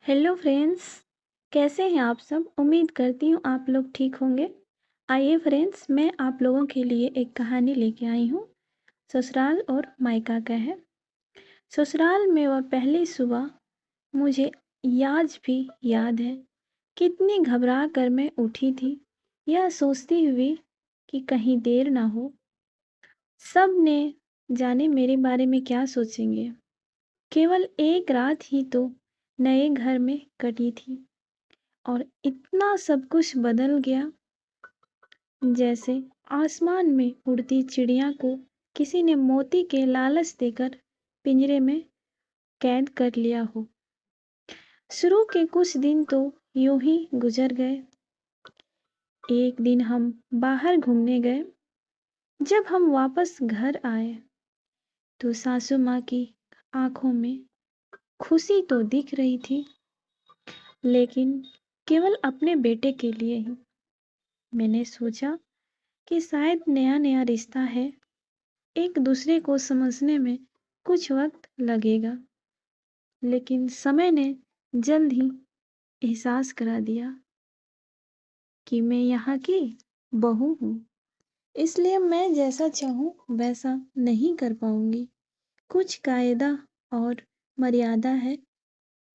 Hello friends, कैसे हैं आप सब? उम्मीद करती हूँ आप लोग ठीक होंगे। आइए फ्रेंड्स, मैं आप लोगों के लिए एक कहानी लेके आई हूँ। ससुराल और मायका का है। ससुराल में वह पहली सुबह मुझे आज भी याद है। कितनी घबरा कर मैं उठी थी, यह सोचती हुई कि कहीं देर ना हो। सब ने जाने मेरे बारे में क्या सोचेंगे। केवल एक रात ही तो नए घर में कटी थी और इतना सब कुछ बदल गया, जैसे आसमान में उड़ती चिड़िया को किसी ने मोती के लालच देकर पिंजरे में कैद कर लिया हो। शुरू के कुछ दिन तो यूं ही गुजर गए। एक दिन हम बाहर घूमने गए। जब हम वापस घर आए तो सासू माँ की आंखों में खुशी तो दिख रही थी, लेकिन केवल अपने बेटे के लिए ही। मैंने सोचा कि शायद नया नया रिश्ता है, एक दूसरे को समझने में कुछ वक्त लगेगा। लेकिन समय ने जल्द ही एहसास करा दिया कि मैं यहाँ की बहू हूँ, इसलिए मैं जैसा चाहूँ वैसा नहीं कर पाऊंगी। कुछ कायदा और मर्यादा है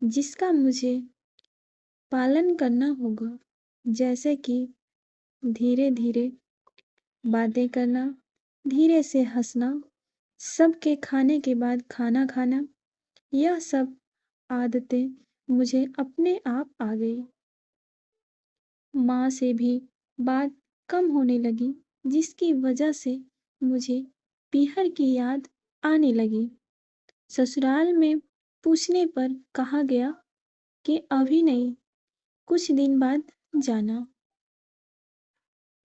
जिसका मुझे पालन करना होगा, जैसे कि धीरे धीरे बातें करना, धीरे से हंसना, सबके खाने के बाद खाना खाना। यह सब आदतें मुझे अपने आप आ गई। माँ से भी बात कम होने लगी, जिसकी वजह से मुझे पीहर की याद आने लगी। ससुराल में पूछने पर कहा गया कि अभी नहीं, कुछ दिन बाद जाना।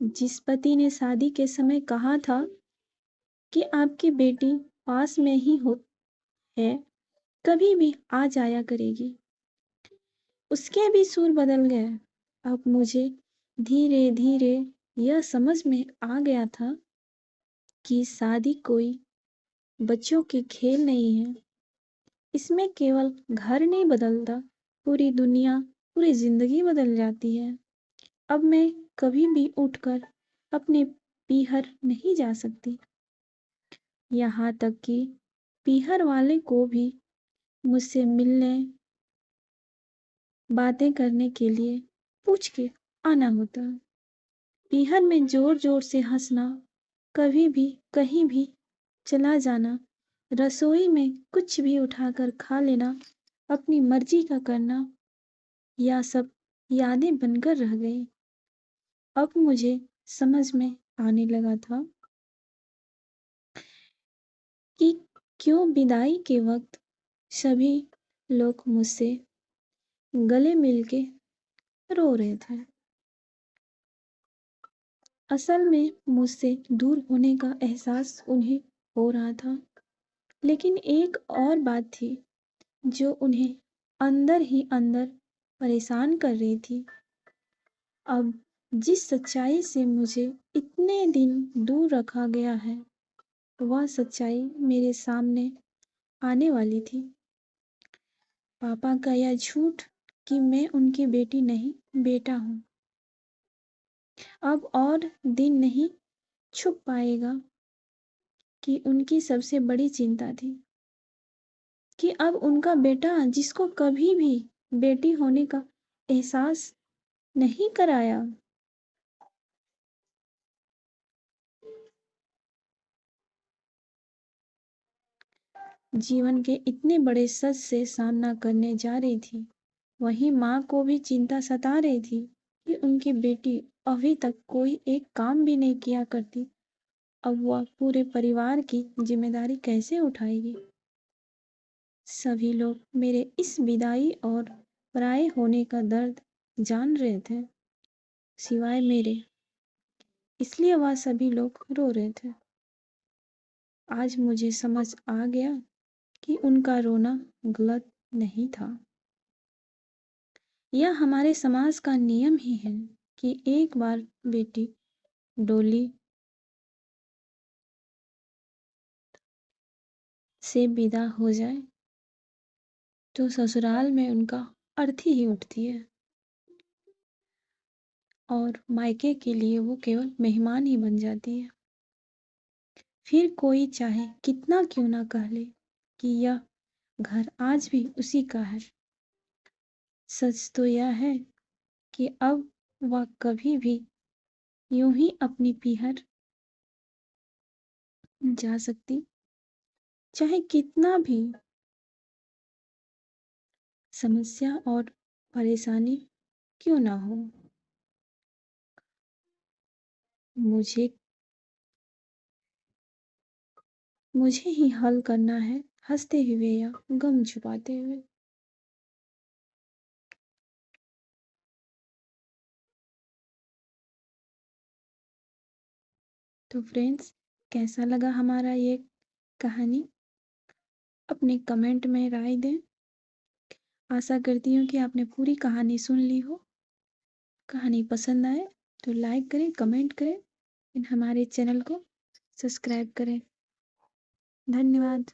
जिस पति ने शादी के समय कहा था कि आपकी बेटी पास में ही हो है, कभी भी आ जाया करेगी, उसके भी सुर बदल गए। अब मुझे धीरे धीरे यह समझ में आ गया था कि शादी कोई बच्चों के खेल नहीं है। इसमें केवल घर नहीं बदलता, पूरी दुनिया, पूरी जिंदगी बदल जाती है। अब मैं कभी भी उठकर अपने पीहर नहीं जा सकती, यहाँ तक कि पीहर वाले को भी मुझसे मिलने, बातें करने के लिए पूछ के आना होता। पीहर में जोर जोर से हंसना, कभी भी कहीं भी चला जाना, रसोई में कुछ भी उठाकर खा लेना, अपनी मर्जी का करना, यह सब यादें बनकर रह गई। अब मुझे समझ में आने लगा था कि क्यों विदाई के वक्त सभी लोग मुझसे गले मिलके रो रहे थे। असल में मुझसे दूर होने का एहसास उन्हें हो रहा था, लेकिन एक और बात थी जो उन्हें अंदर ही अंदर परेशान कर रही थी। अब जिस सच्चाई से मुझे इतने दिन दूर रखा गया है, वह सच्चाई मेरे सामने आने वाली थी। पापा का यह झूठ कि मैं उनकी बेटी नहीं, बेटा हूँ, अब और दिन नहीं छुप पाएगा कि उनकी सबसे बड़ी चिंता थी कि अब उनका बेटा, जिसको कभी भी बेटी होने का एहसास नहीं कराया, जीवन के इतने बड़े सच से सामना करने जा रही थी। वहीं माँ को भी चिंता सता रही थी कि उनकी बेटी अभी तक कोई एक काम भी नहीं किया करती, अब वह पूरे परिवार की जिम्मेदारी कैसे उठाएगी। सभी लोग मेरे इस विदाई और पराये होने का दर्द जान रहे थे, सिवाय मेरे। इसलिए वह सभी लोग रो रहे थे। आज मुझे समझ आ गया कि उनका रोना गलत नहीं था। यह हमारे समाज का नियम ही है कि एक बार बेटी डोली से विदा हो जाए तो ससुराल में उनका अर्थी ही उठती है और मायके के लिए वो केवल मेहमान ही बन जाती है। फिर कोई चाहे कितना क्यों ना कह ले कि यह घर आज भी उसी का है, सच तो यह है कि अब वह कभी भी यूं ही अपनी पीहर जा सकती, चाहे कितना भी समस्या और परेशानी क्यों ना हो। मुझे मुझे ही हल करना है, हंसते हुए या गम छुपाते हुए। तो फ्रेंड्स, कैसा लगा हमारा ये कहानी? अपने कमेंट में राय दें। आशा करती हूँ कि आपने पूरी कहानी सुन ली हो। कहानी पसंद आए तो लाइक करें, कमेंट करें, हमारे चैनल को सब्सक्राइब करें। धन्यवाद।